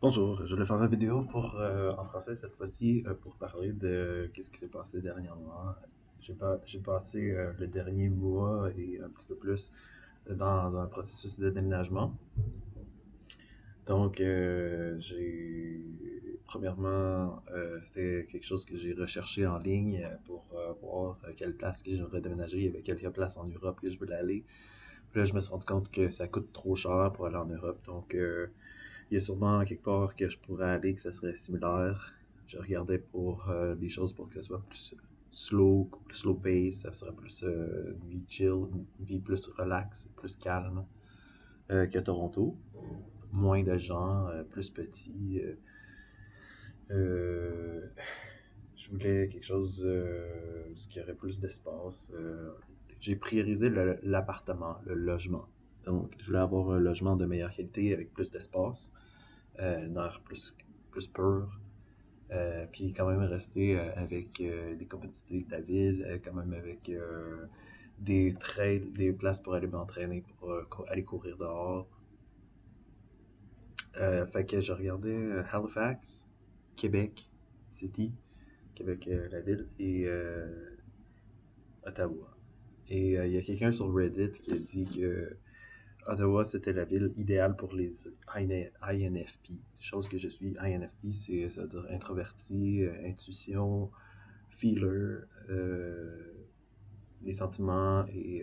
Bonjour, je voulais faire une vidéo en français cette fois-ci pour parler de qu'est-ce qui s'est passé dernièrement. J'ai passé le dernier mois et un petit peu plus dans un processus de déménagement. Donc, premièrement, c'était quelque chose que j'ai recherché en ligne pour voir quelle place que j'aimerais déménager. Il y avait quelques places en Europe que je voulais aller. Puis là, je me suis rendu compte que ça coûte trop cher pour aller en Europe. Donc, il y a sûrement quelque part que je pourrais aller que ça serait similaire. Je regardais pour des choses pour que ça soit plus slow pace, ça serait plus une vie chill, une vie plus relax, plus calme que Toronto. Moins de gens, plus petit. Euh, je voulais quelque chose qui aurait plus d'espace. J'ai priorisé l'appartement, le logement. Donc, je voulais avoir un logement de meilleure qualité avec plus d'espace, un air plus pur, puis quand même rester avec les compétitivités de la ville, quand même avec des trails, des places pour aller m'entraîner, pour aller courir dehors. Fait que je regardais Halifax, Québec City, Québec la ville, et Ottawa. Et il y a quelqu'un sur Reddit qui a dit que Ottawa, c'était la ville idéale pour les INFP. Chose que je suis INFP, c'est-à-dire introverti, intuition, feeler, les sentiments et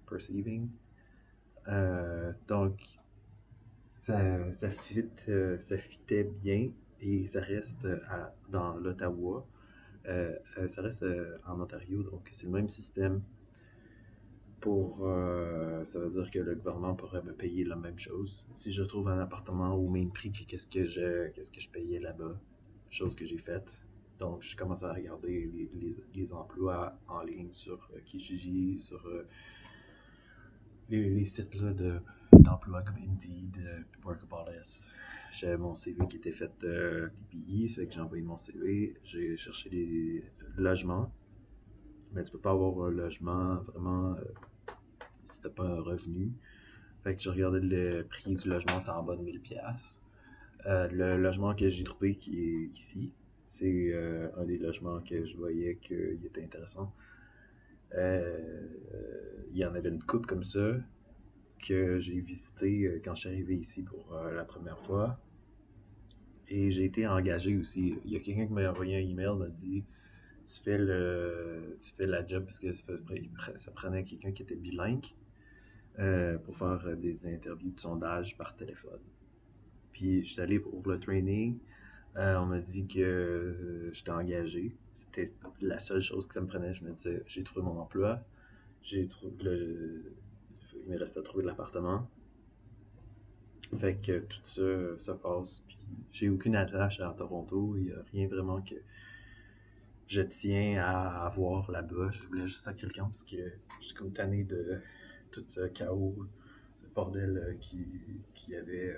perceiving. Donc, ça fitait bien et ça reste dans l'Ottawa. Ça reste en Ontario, donc c'est le même système ça veut dire que le gouvernement pourrait me payer la même chose si je trouve un appartement au même prix que qu'est-ce que je payais là-bas, chose que j'ai faite. Donc, je commence à regarder les emplois en ligne sur Kijiji, sur les sites là, d'emploi comme Indeed, Workapolis. J'avais mon CV qui était fait TPI, ça fait que j'ai envoyé mon CV. J'ai cherché des logements, mais tu peux pas avoir un logement vraiment si t'as pas un revenu. Fait que j'ai regardé le prix du logement, c'était en bas de 1000$. Le logement que j'ai trouvé qui est ici, c'est un des logements que je voyais qu'il était intéressant. Il y en avait une coupe comme ça que j'ai visité quand je suis arrivé ici pour la première fois. Et j'ai été engagé aussi. Il y a quelqu'un qui m'a envoyé un email, m'a dit tu fais la job parce que ça prenait quelqu'un qui était bilingue pour faire des interviews de sondage par téléphone. Puis je suis allé pour le training. On m'a dit que j'étais engagé. C'était la seule chose que ça me prenait. Je me disais, j'ai trouvé mon emploi. J'ai trouvé il me restait à trouver de l'appartement. Fait que tout ça, ça passe. Puis j'ai aucune attache à Toronto. Il n'y a rien vraiment que je tiens à avoir là-bas. Je voulais juste à quelqu'un parce que je suis comme tanné de tout ce chaos, le bordel qu'il y avait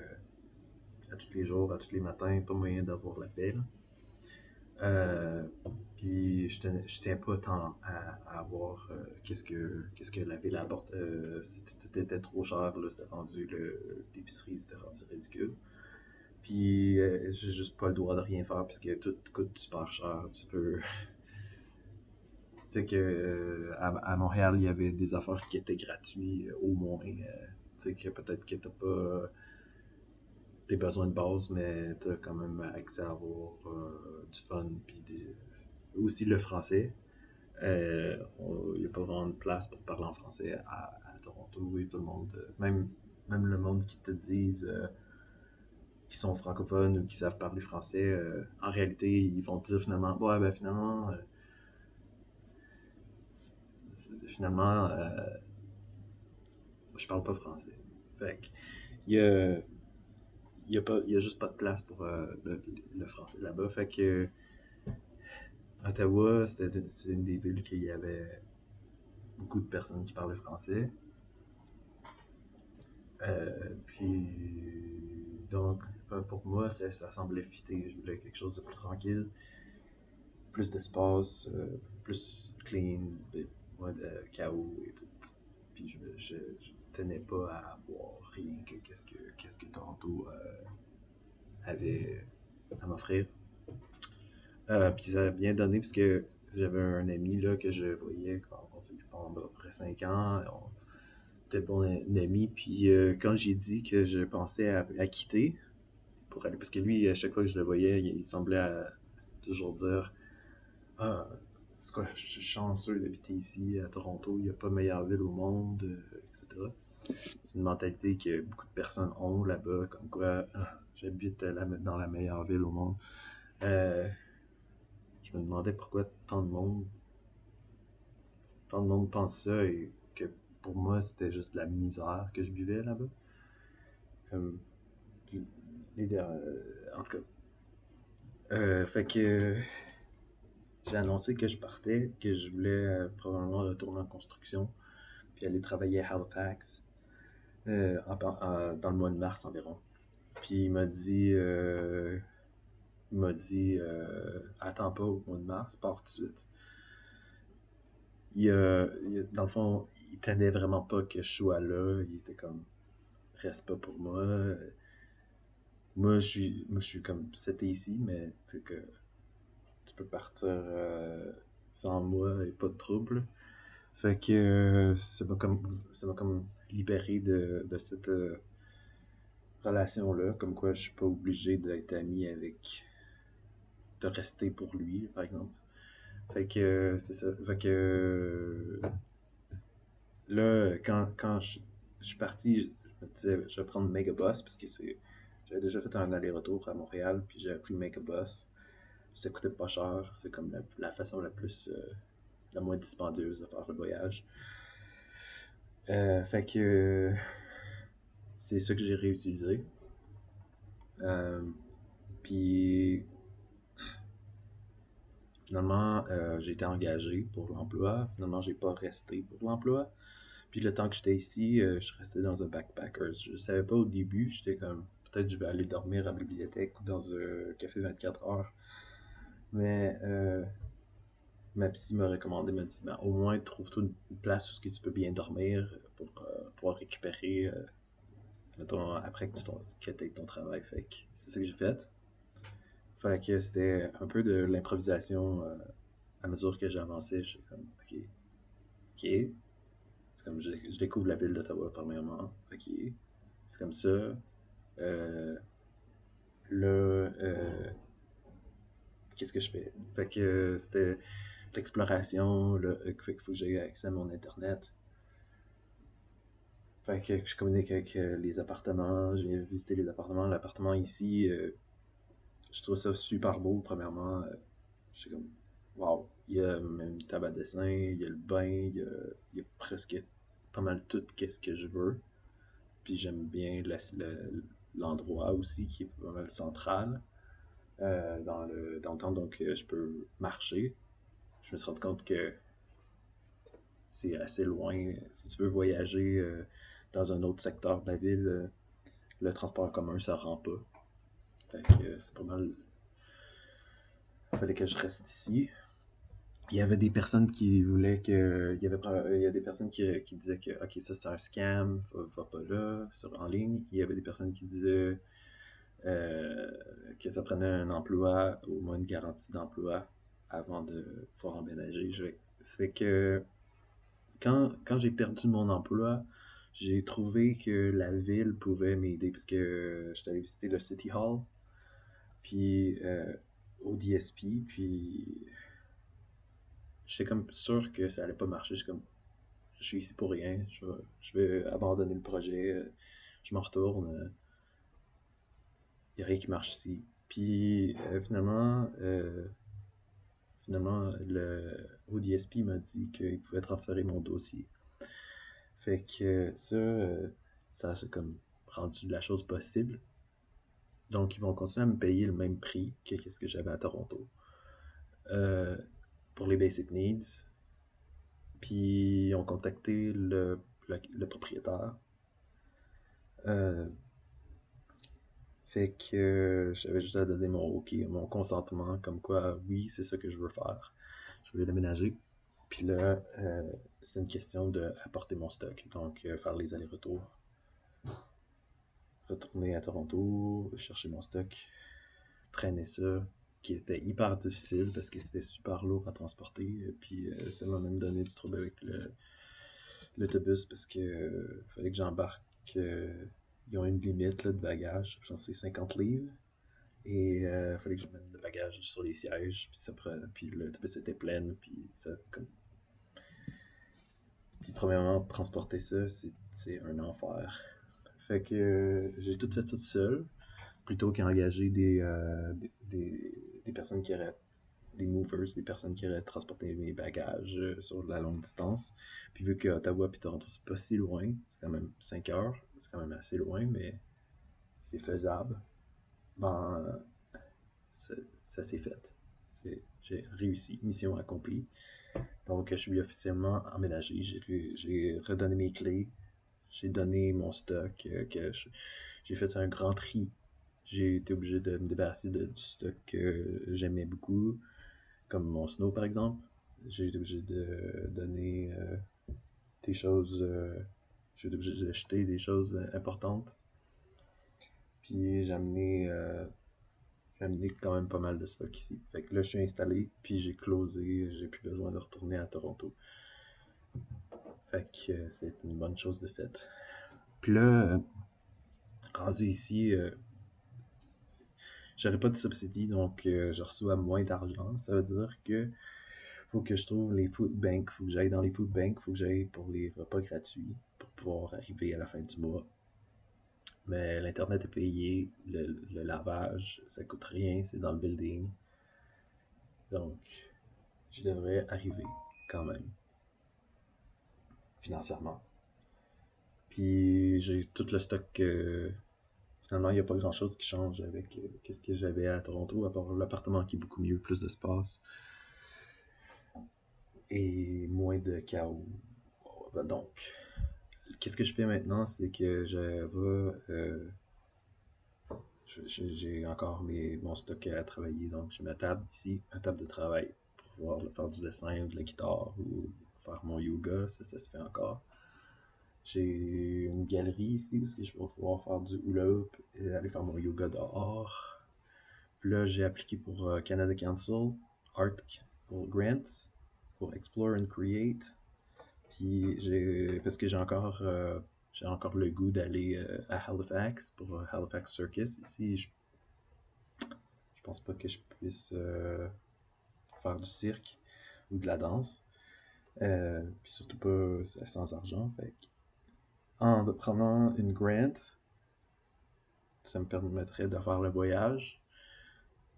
à tous les jours, à tous les matins, pas moyen d'avoir la paix. Là. Euh, Puis je tiens pas tant à avoir qu'est-ce que la ville apporte. Tout était trop cher, là, c'était rendu l'épicerie, c'était rendu ridicule. Puis j'ai juste pas le droit de rien faire puisque tout coûte super cher. Tu peux. Tu sais que à Montréal, il y avait des affaires qui étaient gratuites au moins. Tu sais que peut-être que t'as pas tes besoins de base, mais t'as quand même accès à avoir du fun puis aussi le français. Il n'y a pas vraiment de place pour parler en français à Toronto et tout le monde, même le monde qui te disent qui sont francophones ou qui savent parler français, en réalité, ils vont te dire finalement, ouais, ben finalement, je parle pas français. Fait que, il y a, il y a juste pas de place pour le français là-bas. Fait que, Ottawa, c'est une des villes qui y avait beaucoup de personnes qui parlaient français. Donc, pour moi, ça semblait fitter. Je voulais quelque chose de plus tranquille, plus d'espace, plus clean, moins de chaos et tout. Puis je tenais pas à avoir rien que qu'est-ce que Toronto Toronto avait à m'offrir. Puis ça a bien donné parce que j'avais un ami là, que je voyais quand on s'est vu pendant à peu près 5 ans. On était bon amis. Puis quand j'ai dit que je pensais à quitter pour aller, parce que lui, à chaque fois que je le voyais, il semblait toujours dire Ah, c'est quoi, je suis chanceux d'habiter ici à Toronto, il n'y a pas meilleure ville au monde, etc. C'est une mentalité que beaucoup de personnes ont là-bas, comme quoi j'habite dans la meilleure ville au monde. Euh, je me demandais pourquoi tant de monde pense ça et que pour moi c'était juste de la misère que je vivais là-bas. Comme, en tout cas, fait que j'ai annoncé que je partais, que je voulais probablement retourner en construction, puis aller travailler à Halifax dans le mois de mars environ. Puis il m'a dit, attends pas au mois de mars, pars tout de suite. Dans le fond, il tenait vraiment pas que je sois là. Il était comme, reste pas pour moi. Moi, je suis comme, c'était ici, mais tu sais que tu peux partir sans moi et pas de trouble. Fait que ça m'a comme libéré de cette relation-là, comme quoi je suis pas obligé d'être ami de rester pour lui, par exemple. Fait que c'est ça. Fait que là, quand je suis parti, je me disais, je vais prendre le Megabus parce que j'avais déjà fait un aller-retour à Montréal, puis j'avais pris le Megabus. Ça coûtait pas cher. C'est comme la façon la moins dispendieuse de faire le voyage. Fait que c'est ça que j'ai réutilisé. Euh, Puis finalement, j'ai été engagé pour l'emploi. Finalement, j'ai pas resté pour l'emploi. Puis le temps que j'étais ici, je restais dans un backpackers. Je savais pas au début, j'étais comme peut-être je vais aller dormir à la bibliothèque ou dans un café 24 heures. Mais ma psy m'a dit ben, au moins trouve-toi une place où tu peux bien dormir pour pouvoir récupérer mettons, après que tu aies ton travail. Fait que c'est ça que j'ai fait. Fait que c'était un peu de l'improvisation à mesure que j'avançais. J'étais comme ok, ok. C'est comme je découvre la ville d'Ottawa premièrement. Ok. C'est comme ça. Euh, Là, qu'est-ce que je fais? Fait que c'était l'exploration, là, fait qu'il faut que j'aie accès à mon internet. Fait que je communique avec les appartements, j'ai visité les appartements. L'appartement ici, je trouve ça super beau, premièrement. Je suis comme, wow, il y a même une table à dessin, il y a le bain, il y a presque pas mal tout qu'est-ce que je veux. Puis j'aime bien l'endroit aussi qui est pas mal central dans le temps, donc je peux marcher. Je me suis rendu compte que c'est assez loin. Si tu veux voyager dans un autre secteur de la ville, le transport en commun, ça rend pas. Fait que c'est pas mal. Il fallait que je reste ici. Il y avait des personnes qui voulaient que. Il y a des personnes qui disaient que ok, ça c'est un scam, va pas là, en ligne. Il y avait des personnes qui disaient euh, que ça prenait un emploi, au moins une garantie d'emploi, avant de pouvoir emménager. C'est que quand j'ai perdu mon emploi, j'ai trouvé que la ville pouvait m'aider parce que j'étais allé visiter le City Hall, puis au DSP, puis j'étais comme sûr que ça allait pas marcher. Je suis ici pour rien, je vais abandonner le projet, je m'en retourne, il n'y a rien qui marche ici. Puis finalement, le ODSP m'a dit qu'il pouvait transférer mon dossier. Fait que ça a comme rendu la chose possible. Donc, ils vont continuer à me payer le même prix que ce que j'avais à Toronto euh, pour les basic needs. Puis, ils ont contacté le propriétaire. Euh, Fait que j'avais juste à donner mon OK, mon consentement, comme quoi, oui, c'est ça que je veux faire. Je veux déménager. Puis là, c'est une question d'apporter mon stock, donc faire les allers-retours. retourner à Toronto, chercher mon stock, traîner ça, qui était hyper difficile parce que c'était super lourd à transporter. Puis ça m'a même donné du trouble avec l'autobus parce que fallait que j'embarque. Ils ont une limite là, de bagages, je pense que c'est 50 livres. Et il fallait que je mette le bagage sur les sièges, puis l'autobus était plein, puis ça, comme... Puis premièrement, transporter ça, c'est un enfer. Fait que j'ai tout fait ça tout seul, plutôt qu'engager des personnes qui auraient des movers, des personnes qui auraient transporté mes bagages sur la longue distance. Puis vu que Ottawa et Toronto, c'est pas si loin, c'est quand même 5 heures, c'est quand même assez loin, mais c'est faisable. Ben, ça, ça s'est fait. J'ai réussi, mission accomplie. Donc, je suis officiellement emménagé. J'ai redonné mes clés. J'ai donné mon stock. J'ai fait un grand tri. J'ai été obligé de me débarrasser du stock que j'aimais beaucoup, comme mon snow par exemple. J'ai été obligé de donner des choses. J'ai été obligé d'acheter des choses importantes. Puis j'ai amené quand même pas mal de stock ici. Fait que là, je suis installé, puis j'ai closé. J'ai plus besoin de retourner à Toronto. Fait que c'est une bonne chose de faite. Puis là, rendu ici, j'aurais pas de subsidy, donc je reçois moins d'argent. Ça veut dire que faut que je trouve les food banks, faut que j'aille dans les food banks, faut que j'aille pour les repas gratuits pour pouvoir arriver à la fin du mois. Mais l'internet est payé, le lavage, ça coûte rien, c'est dans le building. Donc, je devrais arriver quand même, financièrement. Puis j'ai tout le stock finalement, il n'y a pas grand-chose qui change avec qu'est-ce que j'avais à Toronto, à part l'appartement qui est beaucoup mieux, plus d'espace et moins de chaos. Donc, qu'est-ce que je fais maintenant, c'est que j'ai encore mon stock à travailler, donc j'ai ma table ici, ma table de travail pour pouvoir faire du dessin, de la guitare ou faire mon yoga, ça se fait encore. J'ai une galerie ici où je vais pouvoir faire du hula-hoop et aller faire mon yoga dehors. Puis là, j'ai appliqué pour Canada Council, Art pour Grants, pour Explore and Create. Puis parce que j'ai encore le goût d'aller à Halifax pour Halifax Circus. Ici, je pense pas que je puisse faire du cirque ou de la danse. Puis surtout pas sans argent. Fait en prenant une grant, ça me permettrait de faire le voyage,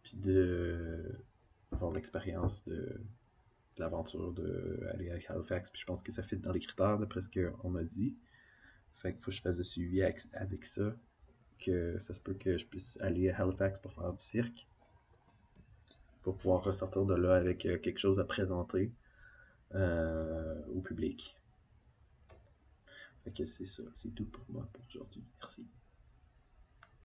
puis avoir l'expérience de l'aventure d'aller à Halifax. Puis je pense que ça fit dans les critères d'après ce qu'on m'a dit. Fait qu'il faut que je fasse le suivi avec ça, que ça se peut que je puisse aller à Halifax pour faire du cirque, pour pouvoir ressortir de là avec quelque chose à présenter au public. Fait que c'est ça, c'est tout pour moi pour aujourd'hui. Merci.